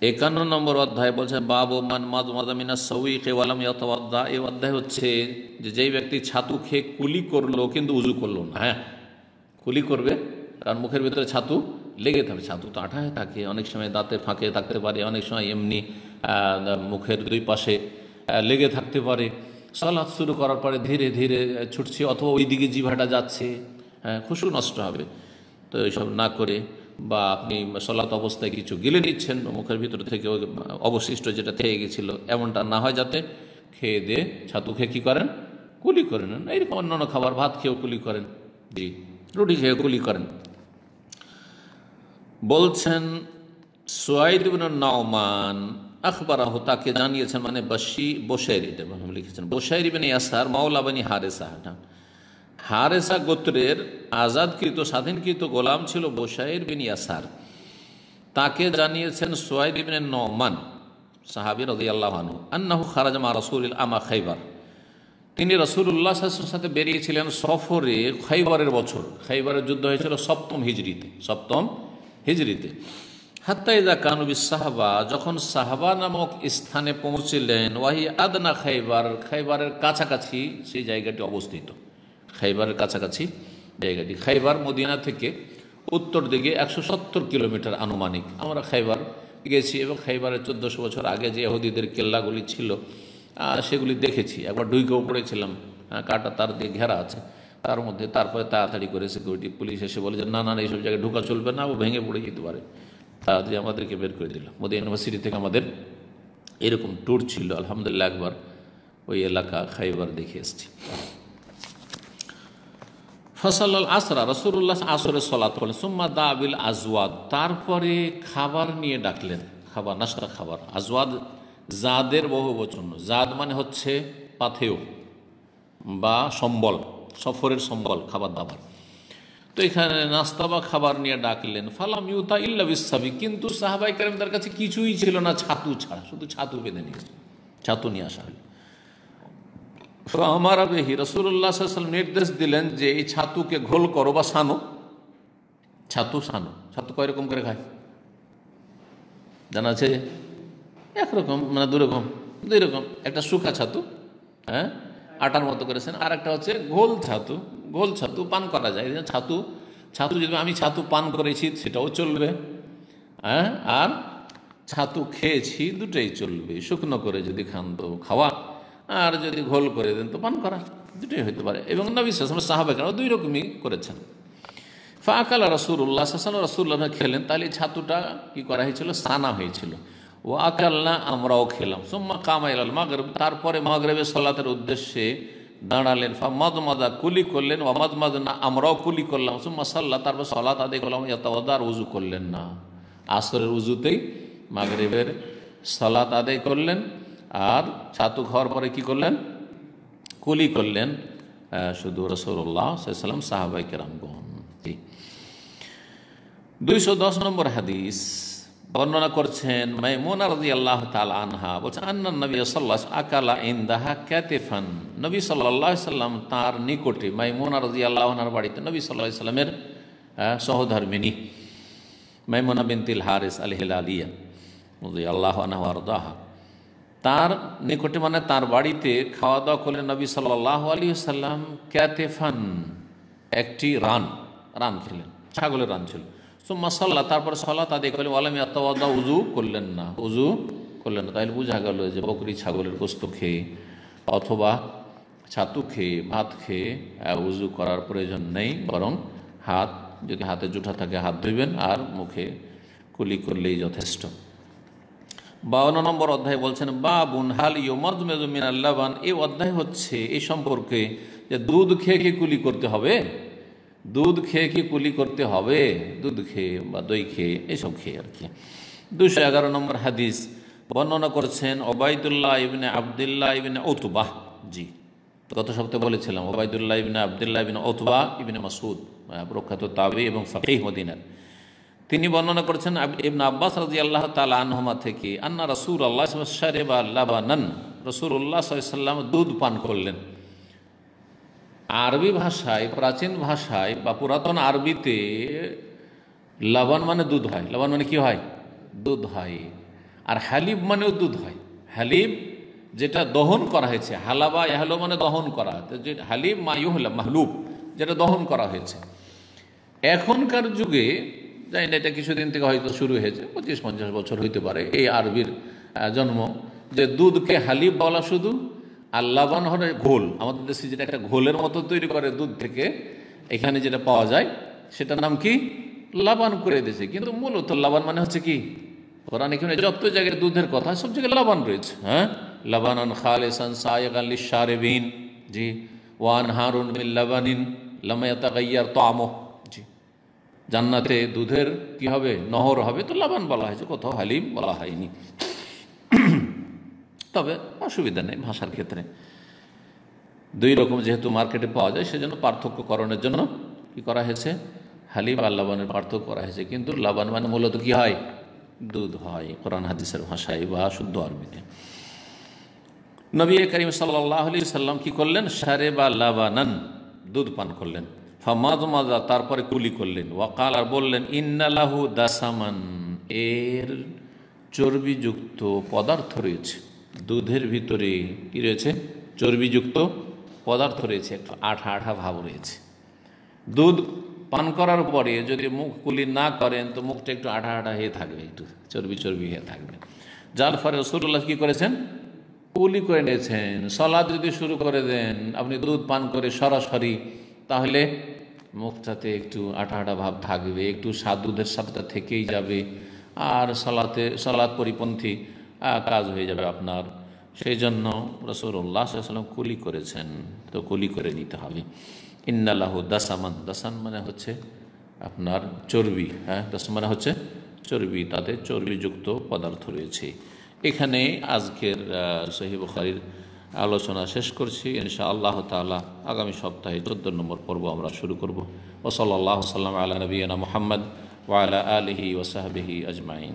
51 নম্বর অধ্যায় বলছে বাবু মান মাযমাযা মিনাস সাউইকি ওয়া লাম ইয়াতাওয়াদ্দা। এই অধ্যায় হচ্ছে যে যেই ব্যক্তি ছাতু খেয়ে কুলি করলো কিন্তু উজু করলো না। হ্যাঁ, কুলি করবে কারণ মুখের ভিতরে ছাতু লেগে থাকবে। ছাতু তো আঠা হয়ে থাকে, অনেক সময় দাঁতের ফাঁকে থাকতে পারে, অনেক সময় এমনি মুখের দুই পাশে লেগে থাকতে পারে। সালাত শুরু করার পরে ধীরে ধীরে ছুটছে অথবা ওই দিকে জিভাটা যাচ্ছে, খুশু নষ্ট হবে। তো এইসব না করে বা আপনি সলাত অবস্থায় কিছু গিলে নিচ্ছেন মুখের ভিতর থেকে অবশিষ্ট যেটা থেকে গেছিলো, এমনটা না হয়, যাতে খেয়ে দিয়ে ছাতু খেয়ে কী করেন, কুলি করে নেন। এইরকম অন্যান্য খাবার, ভাত খেয়েও কুলি করেন, জি, রুটি খেয়ে কুলি করেন। বলছেন সুয়াইদ ইবনে নাওমান আখবারাহু, তাকে জানিয়েছেন, মানে বশাইর, এটা লিখেছেন বশাইর ইবনে ইয়াসার মাওলা বনি হারেসা। হারেসা গোত্রের আজাদকৃত স্বাধীনকৃত গোলাম ছিল বশাইর বিন ইয়াসার। তাকে জানিয়েছেন সুয়াইদ ইবনে নোমান সাহাবী রাদিয়াল্লাহু আনহু আন্নাহু খারাজা মা রাসূলিল আমা খাইবার, তিনি রাসূলুল্লাহ সাল্লাল্লাহু আলাইহি ওয়াসাল্লামের সাথে বেরিয়েছিলেন সফরে খাইবারের বছর। খাইবারের যুদ্ধ হয়েছিল সপ্তম হিজরিতে। হাত্তা ইযা কানু বিস সাহাবা, যখন সাহাবা নামক স্থানে পৌঁছলেন, ওয়াহি আদনা খাইবার, খাইবারের কাছাকাছি সেই জায়গাটি অবস্থিত। খাইবারের কাছাকাছি জায়গাটি, খাইবার মদিনা থেকে উত্তর দিকে 170 কিলোমিটার আনুমানিক। আমরা খাইবার গেছি এবং খাইবারের 1400 বছর আগে যে ইহুদিদের কেল্লাগুলি ছিল সেগুলি দেখেছি, একবার ঢুকেও পড়েছিলাম। কাটা তার দিয়ে ঘেরা আছে তার মধ্যে। তারপরে তাড়াতাড়ি করে সিকিউরিটি পুলিশ এসে বলে যে না না, এইসব জায়গায় ঢোকা চলবে না, ও ভেঙে পড়ে যেতে পারে। তাড়াতাড়ি আমাদেরকে বের করে দিল। মদিনা ইউনিভার্সিটি থেকে আমাদের এরকম ট্যুর ছিল, আলহামদুলিল্লাহ একবার ওই এলাকা খাইবার দেখে এসেছি। ফসল আসরা, রাসূলুল্লাহ আসরের সলাত করলেন। সুম্মা দা বিল আজওয়াদ, তারপরে খাবার নিয়ে ডাকলেন, খাবার, নাস্তা খাবার। আজওয়াদ জাদের বহু বচন, জাদ মানে হচ্ছে পাথেয় বা সম্বল, সফরের সম্বল, খাবার দাবার। তো এখানে নাস্তা বা খাবার নিয়ে ডাকলেন। ফালাম ইউতা ইল্লা বিসাবি, কিন্তু সাহাবায়ে কেরামদের কাছে কিছুই ছিল না ছাতু ছাড়া, শুধু ছাতু বেঁধে নিয়েছে, ছাতু নিয়ে আসা হল। আমার আবেহি, রাসূলুল্লাহ সাল্লাল্লাহু আলাইহি ওয়াসাল্লাম নির্দেশ দিলেন যে এই ছাতুকে ঘোল করো বা সানো। ছাতু সানো, ছাতু কয় রকম করে খায় জানা আছে? একরকম, মানে দুই রকম। একটা শুকা ছাতু, হ্যাঁ, আটার মতো করেছেন, আর একটা হচ্ছে ঘোল ছাতু। ঘোল ছাতু পান করা যায়। ছাতু যদি আমি ছাতু পান করেছি সেটাও চলবে, হ্যাঁ, আর ছাতু খেয়েছি দুটোই চলবে। শুকনো করে যদি খান তো খাওয়া, আর যদি ঘোল করে দেন তো পান করা, দুটোই হতে পারে। এবং নবী সাল্লাল্লাহু আলাইহি ওয়াসাল্লাম সাহাবাগণ দুই রকমই করেছেন। ফাআকালা রাসূলুল্লাহ সাল্লাল্লাহু আলাইহি ওয়াসাল্লাম, রাসূলুল্লাহ খেলেন। তাহলে ছাতুটা কি করা হয়েছিল, সানা হয়েছিল। ও আকালনা, আমরাও খেলাম। সুম্মা কামা ইলাল মাগরিব, তারপরে মাগরিবের সালাতের উদ্দেশ্যে দাঁড়ালেন। ফামাদমাদা, কুলি করলেন। ওয়ামাদমাদনা, আমরাও কুলি করলাম। সুম্মা সাল্লা, তারপর সালাত আদায় করলাম। ইয়াতাওয়াদা, উযু করলেন না। আসরের উযুতেই মাগরিবের সালাত আদায় করলেন, আর ছাতু খাওয়ার পরে কি করলেন, কুলি করলেন শুধু রাসূলুল্লাহ সাল্লাল্লাহু আলাইহি ওয়াসাল্লাম, সাহাবায়ে কেরামগণ। 210 নম্বর হাদিস বর্ণনা করছেন মাইমুনা রাদিয়াল্লাহু তাআলা আনহা, বলছেন আন্না নবী সাল্লাল্লাহু আলাইহি ওয়াসাল্লাম আকালা ইনদাহা কাতিফান, নবী সাল্লাল্লাহু আলাইহি ওয়াসাল্লাম তার নিকটে, মাইমুনা রাদিয়াল্লাহু আনহার বাড়িতে, নবী সাল্লাল্লাহু আলাইহি ওয়াসাল্লামের সহধর্মিণী মাইমুনা বিনতুল হারিস আল হিলালিয়া রাদিয়াল্লাহু আনহা ওয়ারদাহা, তার নিকটে মানে তার বাড়িতে খাওয়া দাওয়া করলেন নবী সাল্লাল্লাহু আলাইহি ওয়াসাল্লাম। কাতিফান, একটি রান খেলেন, ছাগলের রান ছিল। সুম্মা সাল্লা, তারপরে সালাত আদায় করলেন। ওয়ালাম ইয়াতাওয়াদা, উযু করলেন না। তাহলে বোঝা গেল যে বকরি ছাগলের গোশত খেয়ে অথবা ছাতু খেয়ে, ভাত খেয়ে উযু করার প্রয়োজন নেই, বরং হাত, যদি হাতে জুঠা থাকে হাত ধুইবেন, আর মুখে কুলি করলেই যথেষ্ট। 52 নম্বর অধ্যায় বলছেন বাবুন হাল ইউমাযমিযু মিনাল লাবান, এই অধ্যায় হচ্ছে এই সম্পর্কে যে দুধ খেয়ে কি কুলি করতে হবে, দুধ খেয়ে কি কুলি করতে হবে, দুধ খেয়ে বা দই খেয়ে, এইসব খেয়ে আর কি। 211 নম্বর হাদিস বর্ণনা করছেন ওবায়দুল্লাহ ইবনে আবদুল্লাহ ইবনে উতবাহ। জি, গত সপ্তাহে বলেছিলাম ওবায়দুল্লাহ ইবনে আবদুল্লাহ ইবনে উতবাহ ইবনে মাসউদ, প্রখ্যাত তাবী এবং ফাকিহ মদিনার। তিনি বর্ণনা করেছেন ইবনে আব্বাস রাদিয়াল্লাহু তাআলা আনহুমা থেকে, আন্না রাসূলুল্লাহ সাল্লাল্লাহু আলাইহি ওয়াসাল্লাম শারিবা লাবানান, রাসূলুল্লাহ সাল্লাল্লাহু আলাইহি ওয়াসাল্লাম দুধ পান করলেন। আরবি ভাষায়, প্রাচীন ভাষায় বা পুরাতন আরবিতে লাবান মানে দুধ হয়। লাবান মানে কি হয়, দুধ হয়। আর হালিব মানেও দুধ হয়। হালিব যেটা দহন করা হয়েছে, হালাবা ইয়াহলো মানে দহন করা, যে হালিব মায়ুহলা মাহলুব যেটা দহন করা হয়েছে। এখনকার যুগে জানি না, এটা কিছুদিন থেকে হয়তো শুরু হয়েছে, 25-50 বছর হইতে পারে এই আরবির জন্ম, যে দুধকে হালিব বলা শুধু, আর লাবান হলে ঘোল। আমাদের দেশে যেটা একটা ঘোলের মতো তৈরি করে দুধ থেকে, এখানে যেটা পাওয়া যায় সেটার নাম কি লাবান করে দিয়েছে। কিন্তু মূলত লাবান মানে হচ্ছে কি, কোরআন এখানে যত জায়গায় দুধের কথা সব জায়গায় লাবান রয়েছে। হ্যাঁ, লাবানান খালিসান সায়গান লিশারিবিন, জি, ওয়ান হারুন মিন লাবানিন লাম ইয়াতাগায়্যার তা'মুহু, জি, জান্নাতে দুধের কি হবে, নহর হবে, তো লাবান বলা হয়েছে, কোথাও হালিব বলা হয়নি। তবে অসুবিধা নেই, ভাষার ক্ষেত্রে দুই রকম যেহেতু মার্কেটে পাওয়া যায়, সেজন্য পার্থক্যকরণের জন্য কি করা হয়েছে, হালিব আর লাবানের পার্থক্য করা হয়েছে। কিন্তু লাবান মানে মূলত কি হয়, দুধ হয় কোরআন হাদিসের ভাষায় বা শুদ্ধ আরবিতে। নবী করিম সাল্লাল্লাহু আলাইহি সাল্লাম কি করলেন, সারে বা লাবানান, দুধ পান করলেন। ফামাযমাযা, তারপরে কুলি করলেন। ওয়াকাল, আর বললেন, ইন্না লাহু দাসামান, এর চর্বিযুক্ত পদার্থ রয়েছে, দুধের ভিতরে কি রয়েছে, চর্বিযুক্ত পদার্থ রয়েছে, একটু আঠা আঠা ভাব রয়েছে। দুধ পান করার পরে যদি মুখ কুলি না করেন তো মুখটা একটু আঠা আঠা হয়ে থাকবে, একটু চর্বি চর্বি হয়ে থাকবে। যার ফলে রাসূলুল্লাহ কি করেছেন, কুলি করে নিয়েছেন। সালাত যদি শুরু করে দেন আপনি দুধ পান করে সরাসরি, তাহলে মুখটাতে একটু আঠা আঠা ভাব থাকবে, একটু দুধের স্বাদটা থেকেই যাবে, আর সালাত পরিপন্থী কাজ হয়ে যাবে আপনার। সেই জন্য রাসূলুল্লাহ সাল্লাল্লাহু আলাইহি ওয়াসাল্লাম কুলি করেছেন, তো কুলি করে নিতে হবে। ইন্না লাহু দাসামান, দাসান মানে হচ্ছে আপনার চর্বি, হ্যাঁ, দাসান মানে হচ্ছে চর্বি, তাতে চর্বিযুক্ত পদার্থ রয়েছে। এখানে আজকের সহিহ বুখারীর আলোচনা শেষ করছি। ইনশাআল্লাহ তাআলা আগামী সপ্তাহে 14 নম্বর পর্ব আমরা শুরু করব। ওয়া সাল্লাল্লাহু সাল্লাম আলা নবিয়িনা মুহাম্মদ ওয়া আলা আলিহি ওয়া সাহবিহি আজমাইন।